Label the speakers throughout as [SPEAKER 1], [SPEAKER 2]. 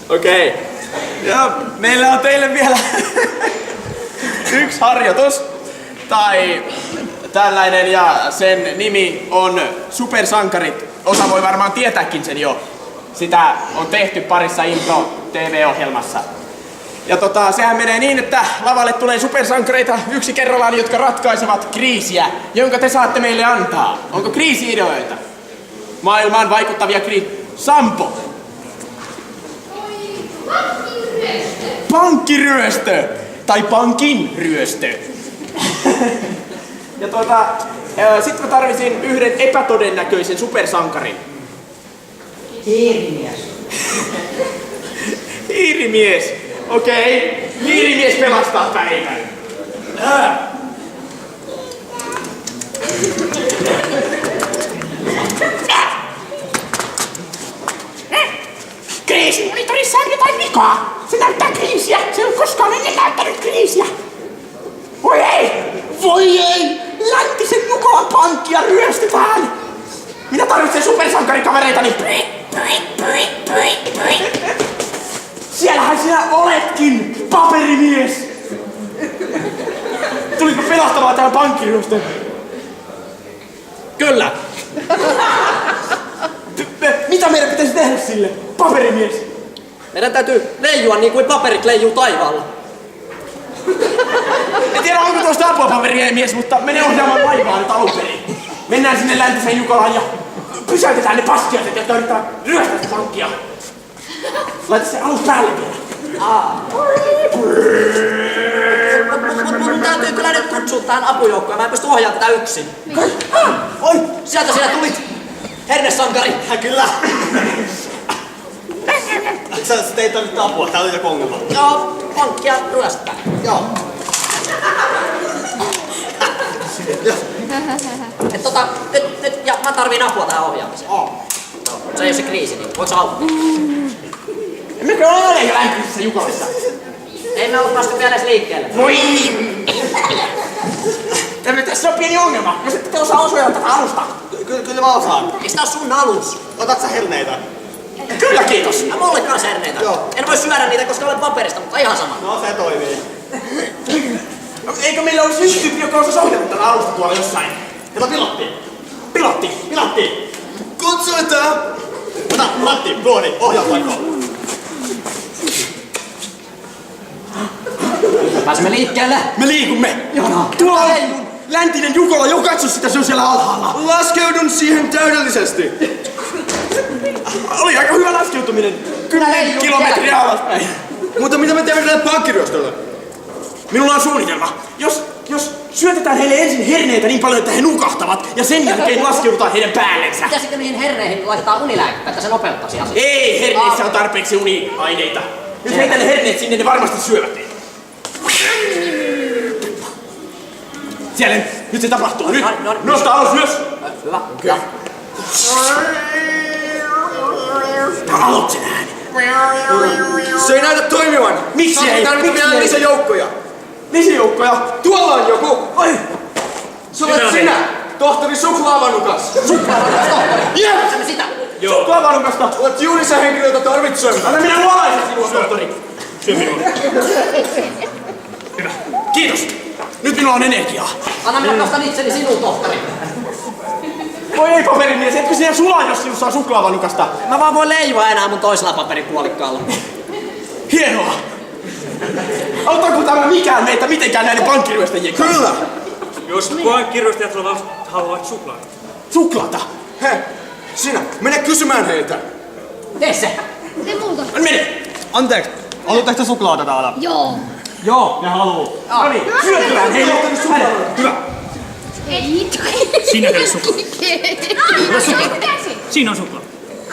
[SPEAKER 1] Okei. Ja meillä on teille vielä yksi harjoitus. Tai tällainen, ja sen nimi on Supersankarit. Osa voi varmaan tietääkin sen jo. Sitä on tehty parissa Impro-TV-ohjelmassa. Ja sehän menee niin, että lavalle tulee supersankareita yksi kerrallaan, jotka ratkaisevat kriisiä, jonka te saatte meille antaa. Onko kriisi-ideoita? Maailmaan vaikuttavia Sampo! Pankkiryöstö! Tai pankin ryöstö. Ja sit mä tarvisin yhden epätodennäköisen supersankarin.
[SPEAKER 2] Hiirimies.
[SPEAKER 1] Hiirimies. Okei. Hiirimies pelastaa päivän. Kriisimonitorissa on jotain vikaa. Se näyttää kriisiä. Se ei ole koskaan ennen näyttänyt kriisiä. Voi ei! Voi ei! Läntisen Jukolan pankkia ryöstetään! Minä tarvitsen supersankarikavereitani! Siellähän sinä oletkin, paperimies! Tulitko pelastamaan tämän pankkiryöstön? Kyllä! Mitä meidän pitäisi tehdä sille, paperimies?
[SPEAKER 2] Meidän täytyy leijua niin kuin paperit leijuu taivaalla.
[SPEAKER 1] En tiedä onko tuosta apua paperimies, mutta mene ohjaamaan laivaa nyt alun perin. Mennään sinne läntiseen Jukolaan ja pysäytetään ne paskiaiset, jotka yrittää ryöstää sitä pankkia. Laita se alus päälle vielä.
[SPEAKER 2] Mun täytyy kyllä nyt kutsua tähän apujoukkoon. Mä en pysty ohjaamaan tätä yksin.
[SPEAKER 1] Oi!
[SPEAKER 2] Sieltä sinä tulit! Hernesankari!
[SPEAKER 3] Kyllä! Sä ei tarvitse apua, tää oli joku ongelma.
[SPEAKER 2] Joo, pankkia ryöstää.
[SPEAKER 3] Joo.
[SPEAKER 2] Nyt, ja mä tarviin apua tähän ohjaamiseen. Se ei oo se kriisi, niin voiko sä auttaa?
[SPEAKER 1] Emmekö ole jo läntisessä Jukolassa?
[SPEAKER 2] Ei me ollut päästy vielä edes liikkeelle.
[SPEAKER 1] Voi! Tässä on pieni ongelma, jos ette osaa osoja tätä alusta.
[SPEAKER 3] Kyllä mä osaan.
[SPEAKER 2] Eiks tää oo sun alus?
[SPEAKER 3] Otat sä herneitä?
[SPEAKER 1] Kyllä, kiitos.
[SPEAKER 2] Mä mulle kans herneitä.
[SPEAKER 3] Joo.
[SPEAKER 2] En voi syödä niitä, koska olen paperista, mutta ihan sama.
[SPEAKER 3] No se toimii.
[SPEAKER 1] Eikö meillä olisi yksi tyyppi, joka osaisi ohjata tätä alusta tuolla jossain? Kato pilotti!
[SPEAKER 3] Kutsutaan! Ota, Matti, Bloodi, ohjaa paikkoon.
[SPEAKER 2] Pääsemme liikkeelle.
[SPEAKER 1] Me liikumme!
[SPEAKER 2] Ihanaa.
[SPEAKER 1] Tuolla on läntinen Jukola, jo katso sitä, se on siellä alhaalla.
[SPEAKER 3] Laskeudun siihen täydellisesti.
[SPEAKER 1] Oli aika hyvä laskeutuminen. 10 kilometriä alaspäin.
[SPEAKER 3] Mutta mitä me teemme tälle pankkiryöstölle?
[SPEAKER 1] Minulla on suunnitelma. Jos syötetään heille ensin herneitä niin paljon, että he nukahtavat, ja sen jälkeen laskeudutaan heidän päällensä.
[SPEAKER 2] Pitäisikö niihin herneihin laitetaan unilääkettä, että se nopeuttaisi asiaa?
[SPEAKER 1] Ei, herneissä on tarpeeksi uniaineita. Jos heitän ne herneet sinne, ne varmasti syövät ne. Siellä, nyt se tapahtuu. Nyt, nosta alas ylös.
[SPEAKER 2] Hyvä.
[SPEAKER 1] Tää on aluksen ääni.
[SPEAKER 3] Se ei näytä toimivan.
[SPEAKER 1] Miksi ei?
[SPEAKER 3] Tarvitaan vielä lisäjoukkoja.
[SPEAKER 1] Lisäjoukkoja.
[SPEAKER 3] Tuolla on joku.
[SPEAKER 1] Oi!
[SPEAKER 3] Se olet sinä, tohtori Suklaavanukas.
[SPEAKER 2] Tarvitsemme sitä.
[SPEAKER 1] Suklaavanukasta.
[SPEAKER 3] Olet juuri se henkilö, jota tarvitsemme.
[SPEAKER 1] Anna minä luolaisen sinua, tohtori. Syö minua. Hyvä. Kiitos. Nyt minulla on energiaa.
[SPEAKER 2] Anna minä kastan itseni sinun, tohtori.
[SPEAKER 1] Voi ei, paperimies, etkö sinä sulaa, jos sinussa on suklaavanukasta?
[SPEAKER 2] Mä vaan voin leijua enää mun toisella paperipuolikkaalla.
[SPEAKER 1] Hienoa. Auttaako tämä mikään meitä mitenkään näiden pankkiryöstäjien kanssa?
[SPEAKER 3] Kyllä.
[SPEAKER 4] Jos pankkiryöstäjät haluavat suklaata.
[SPEAKER 1] Suklaata?
[SPEAKER 3] He, sinä, mene kysymään heiltä.
[SPEAKER 2] Tee se.
[SPEAKER 5] Se multa.
[SPEAKER 1] Mene.
[SPEAKER 4] Anteeksi, haluatteko te suklaata täällä?
[SPEAKER 5] Joo.
[SPEAKER 4] Joo, ne haluu.
[SPEAKER 1] No niin, syötyään heille. Hyvä.
[SPEAKER 5] Ei.
[SPEAKER 4] Siinä teille suklaata. Siinä on suklaata.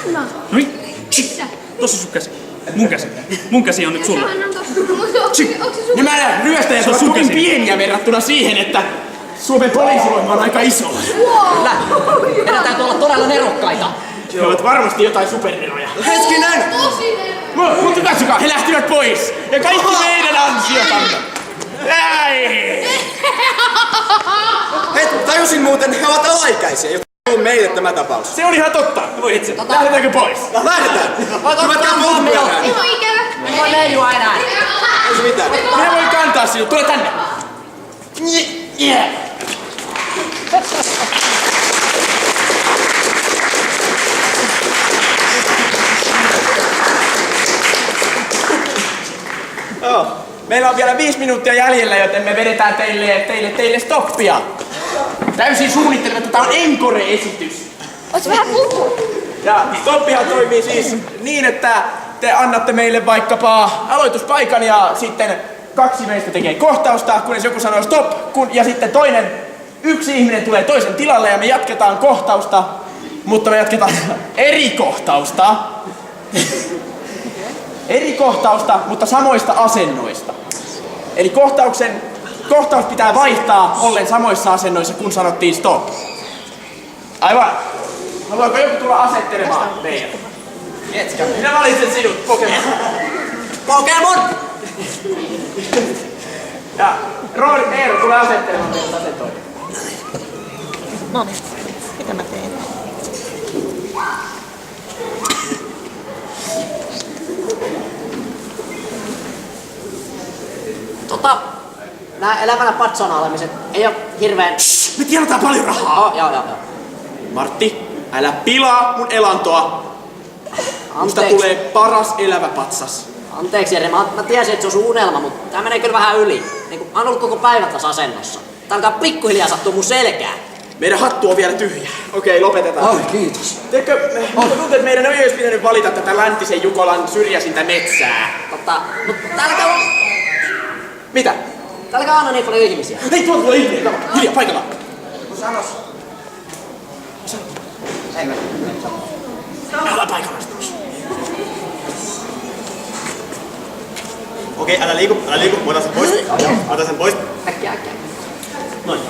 [SPEAKER 5] Anna.
[SPEAKER 4] Noin.
[SPEAKER 5] Missä?
[SPEAKER 4] Tossa sun käsi. Mun käsi. Mun käsi on nyt sulla.
[SPEAKER 5] Sehän on tossa. Mutta onko se sun?
[SPEAKER 1] Nämä ryöstäjät ovat kovin pieniä verrattuna siihen, että Suomen poliisivoima on aika iso.
[SPEAKER 2] Kyllä. Meidän täytyy olla todella nerokkaita.
[SPEAKER 1] He ovat varmasti jotain superneroja.
[SPEAKER 3] Hetkinen!
[SPEAKER 5] Tosi
[SPEAKER 1] Mutta katsokaa, he lähtivät pois. Ja kaikki meidän ansiotamme. Ei!
[SPEAKER 3] He, tajusin muuten, he ovat alaikäisiä, jotka on meille tämä tapaus.
[SPEAKER 1] Se on ihan totta. Voi itse. Lähdetäänkö pois?
[SPEAKER 3] Lähdetään!
[SPEAKER 1] hoitaa sinut. Tule tänne. Joo. Meillä on vielä 5 minuuttia jäljellä, joten me vedetään teille stoppia. Täysin suunnittelematta. Tää on encore-esitys.
[SPEAKER 5] Ois vähän puhua.
[SPEAKER 1] Ja stoppihan toimii siis niin, että te annatte meille vaikkapa aloituspaikan ja sitten 2 meistä tekee kohtausta, kunnes joku sanoo stop, ja sitten yksi ihminen tulee toisen tilalle ja me jatketaan kohtausta, mutta me jatketaan eri kohtausta. Eri kohtausta, mutta samoista asennoista. Eli kohtaus pitää vaihtaa ollen samoissa asennoissa, kun sanottiin stop. Aivan. Haluaako joku tulla asettelemaan meidän? Minä valitsen sinut, Pokemon.
[SPEAKER 2] Pokemon!
[SPEAKER 1] Ja Eero tulee asettelemaan meidät asentoihin.
[SPEAKER 6] No niin, mitä mä teen?
[SPEAKER 2] Nää elävänä patsona olemiset ei oo hirveen...
[SPEAKER 1] Me tienataan paljon rahaa.
[SPEAKER 2] Joo.
[SPEAKER 1] Martti, älä pilaa mun elantoa. Musta
[SPEAKER 2] Anteeksi.
[SPEAKER 1] tulee paras elävä patsas.
[SPEAKER 2] Anteeksi Jere, mä tiesin, että se on sun unelma, mutta tää menee kyllä vähän yli. Niin mä oon ollut koko päivän tässä asennossa. Tää alkaa pikkuhiljaa sattua mun selkään.
[SPEAKER 1] Meidän hattu on vielä tyhjä. Okei, lopetetaan.
[SPEAKER 2] Kiitos.
[SPEAKER 1] Tiedätkö, tuntuu, että meidän ei olisi pitänyt valita tätä läntisen Jukolan syrjäisintä metsää.
[SPEAKER 2] Mutta täälläkään on...
[SPEAKER 1] Mitä?
[SPEAKER 2] Täälläkään on aina niin paljon ihmisiä.
[SPEAKER 1] Hei, tuolla tulee ihminen. Kato, hiljaa, paikallaan. Sanos.
[SPEAKER 2] Ei me.
[SPEAKER 1] Älä paikallaan.
[SPEAKER 3] Okei, älä liiku. Ota sen pois. Ota sen pois.
[SPEAKER 2] Äkkiä.
[SPEAKER 3] Noin.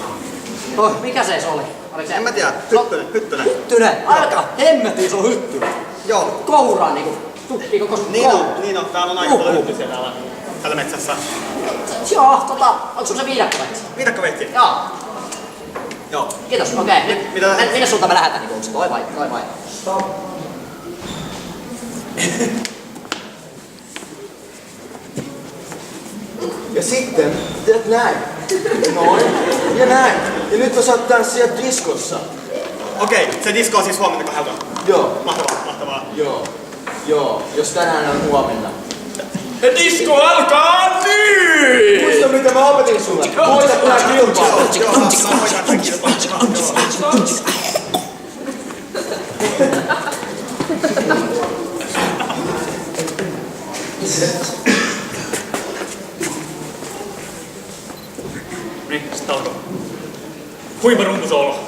[SPEAKER 2] Mikä se oli? Oliko se...
[SPEAKER 3] En mä tiedä. Hyttönen.
[SPEAKER 2] Hyttynen. Aika hemmetin se on hyttynen.
[SPEAKER 3] Joo.
[SPEAKER 2] Kouraan niinku. Tukkii koko sun
[SPEAKER 3] Niin on. Täällä on aika paljon hyttysiä täällä metsässä.
[SPEAKER 2] Joo, onko sun se viidakkoveitsi?
[SPEAKER 3] Viidakkoveitsi. Joo.
[SPEAKER 2] Kiitos, okei. Nyt,
[SPEAKER 3] Mitä?
[SPEAKER 2] minne suuntaan me lähdetään? Niin, onko se toi vai?
[SPEAKER 7] Ja sitten teet näin. Noin. Ja näin. Ja nyt osaat tanssia diskossa.
[SPEAKER 3] Okei, se disko on siis huomenna 2.
[SPEAKER 7] Joo.
[SPEAKER 3] Mahtavaa.
[SPEAKER 7] Joo. Jos tänään on huomenna.
[SPEAKER 1] Ja disco alkaa nyt!
[SPEAKER 7] Muista mitä mä opetin sulle. Voita tää kilpaa.
[SPEAKER 4] Niin, sit alkoi. Huima rumpusoolo.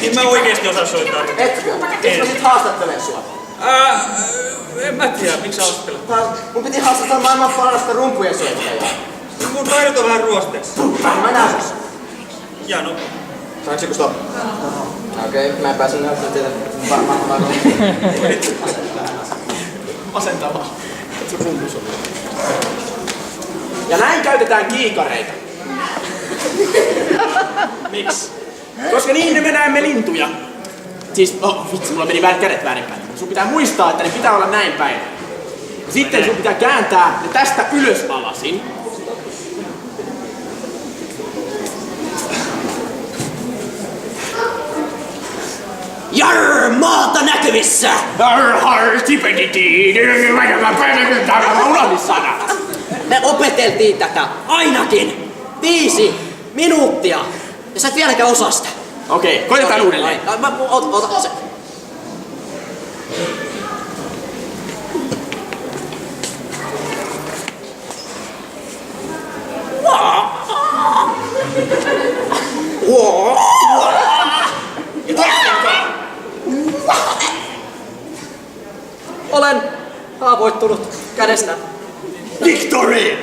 [SPEAKER 4] En mä oikeesti osaa soittaa.
[SPEAKER 7] Etkö? Etkö sit haastattelee sua?
[SPEAKER 4] En mä tiedä, miksi sä haastattelet.
[SPEAKER 7] Mun piti haastatella maailman parasta rumpujen soittajaa.
[SPEAKER 4] Mun taidot on vähän ruosteeksi.
[SPEAKER 7] Mä näytän.
[SPEAKER 4] Ja no.
[SPEAKER 7] Saanko joku stop? Okei, mä en pääse näyttämään teille varmaan.
[SPEAKER 1] Masentavaa. Ja näin käytetään kiikareita. Miksi? Koska niin me näemme lintuja. Siis, vitsi, mulla meni kädet väärinpäin. Sun pitää muistaa, että ne pitää olla näin päin. Sitten sun pitää kääntää ne tästä ylös alasin.
[SPEAKER 2] Jarr, maata näkyvissä! Me opeteltiin tätä ainakin 5 minuuttia. Ja sä et vieläkään osaa sitä.
[SPEAKER 1] Okei, koitetaan uudelleen.
[SPEAKER 2] Ota se. Olen haavoittunut kädestä.
[SPEAKER 1] Victory!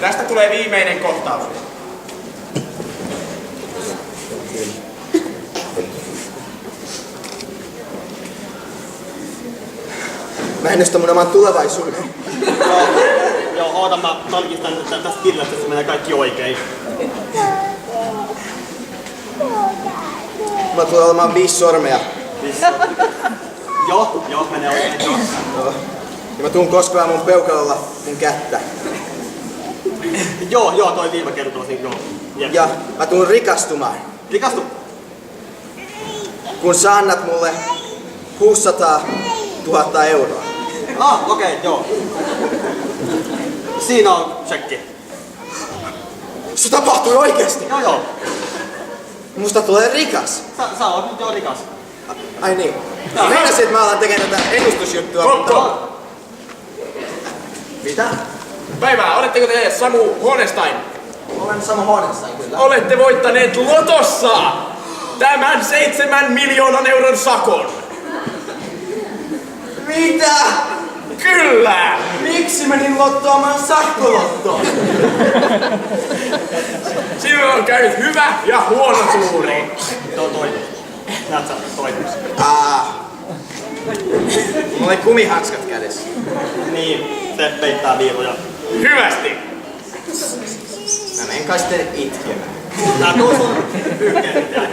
[SPEAKER 1] Tästä tulee viimeinen kohtaus.
[SPEAKER 7] Mä ennustan mun oman tulevaisuuden.
[SPEAKER 3] Joo, oota mä tarkistan tästä kirjasta, että menee kaikki oikein.
[SPEAKER 7] Mulla tulee olemaan 5 sormea.
[SPEAKER 3] Joo, menee oikein.
[SPEAKER 7] Joo. Ja mä tuun koskemaan mun peukalolla mun kättä.
[SPEAKER 3] Joo, toi viime kertoo siinä, joo. Jep.
[SPEAKER 7] Ja mä tuun rikastumaan,
[SPEAKER 3] Rikastu.
[SPEAKER 7] kun sä annat mulle 600 000 euroa.
[SPEAKER 3] Okei, joo. Siinä on tsekki.
[SPEAKER 7] Se tapahtui oikeesti.
[SPEAKER 3] Joo.
[SPEAKER 7] Musta tulee rikas.
[SPEAKER 3] Sä oot nyt jo rikas.
[SPEAKER 7] Ai niin. Meinasin, että mä alan tekemään tätä ennustusjuttua, mutta... Mitä?
[SPEAKER 1] Päivää, oletteko te Samu Hornstein?
[SPEAKER 7] Olen Samu Hornstein kyllä.
[SPEAKER 1] Olette voittaneet lotossa tämän 7 miljoonan euron sakon.
[SPEAKER 7] Mitä?
[SPEAKER 1] Kyllä!
[SPEAKER 7] Miksi menin lottoamaan sakkolottoon?
[SPEAKER 1] Silloin on käynyt hyvä ja huono tuuri.
[SPEAKER 3] Toi. Näet sä, toi.
[SPEAKER 7] Mulla oli kumihanskat kädessä.
[SPEAKER 3] Niin, se peittää viivoja.
[SPEAKER 1] Hyvästi!
[SPEAKER 7] Mä menen kai sitten itkemään.
[SPEAKER 3] Nää tuo sun pyyhkeet jäi.